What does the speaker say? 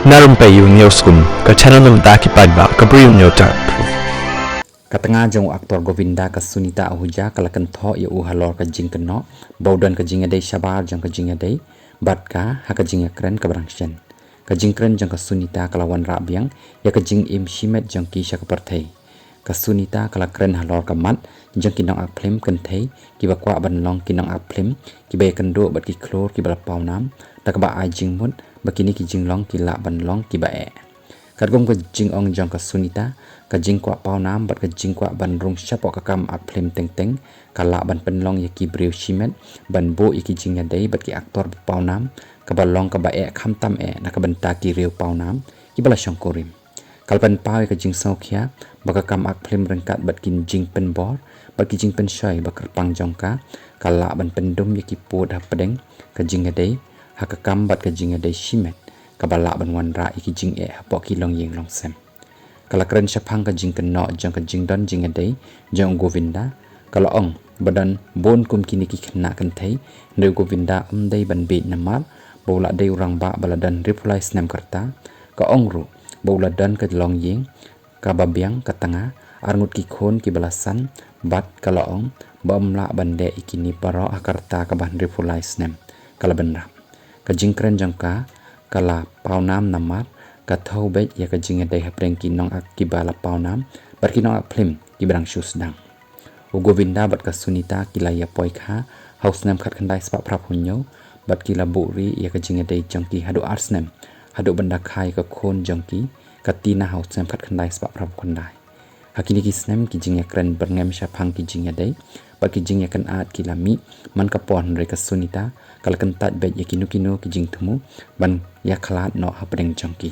Na Rympei U ke channel nabynta ki paidbah ke Bri U Hynñiewtrep. Katengah jong aktor Govinda ke Sunita Ahuja ke Kynthoh u halor ke jingdon baudan ke jingïadei sabar jong ke jingïadei bat ka ha ke jingkren ke Kyrshan ke jingkren jong ke Sunita ke lawan rabiang ya ke jingim shimet jong ki sya ke perthei ke Sunita ke kren halor ke mat jong ki nongak philm kenthei ki bakwa ban long ki nongak philm ki bay kendo bat ki klor ki balapau nam tak ba ai jingmut bakini ki jinglong ki la ban long ki bae kadgom ke jingong jong ke Sunita ke jingkwa pau nam bat ke jingkwa ban rung syapok ke kam ak philm teng teng kala ban penlong ya ki Bri U shimet ban bo iki jingïadei bat ki aktor pau nam ke balong ke bae kham tam na ke benta ki riu pau nam ki bala syong korim kalpan pau ke jing sau khia baka kam ak philm rengkat bat kin jing pen bor bat ki jing pen syai bakar pang jong ka kala ban pendum ya ki pod hapdeng ke jingïadei ha ke kam bat ke jingïadei shimet kabala ban wan ra iki jing hapok ki long yeng long sem kala kren syapang ke jing kenok jong ke jingdon jingïadei jong Govinda kala ong badan bon kum kini ki khna kenthei ne Govinda dei ban be namar bola dei urang ba baladan reply snam karta ka ong ru bola dan ke long yeng ka babiang ka tanga arngut ki khon ki balasan bat kala ong bamla bande ikini baroh akarta ka ban reply snam kala benra ka jingkren jangka kala pau nam namar ka thau bet ya ka jingïadei hapdeng ki nongak ki bala pau nam bat ki nongak philm ki brang shus dang u Govinda bat ka Sunita ki la ya poi kha haus nam khat khandai spa prap hunyo bat ki la buri ya ka jingïadei jangki hadu arsnam hadu benda khai ka khon jangki ka tina haus nam khat khandai spa prap khandai hakini ki snam ki jingkren berngem syapang ki jingïadei bat ki jingkan at ki lami man ka pon re ka Sunita kal kentat bet ya kinu kinu ki jing thmu ban ya khalat no hapdeng jangki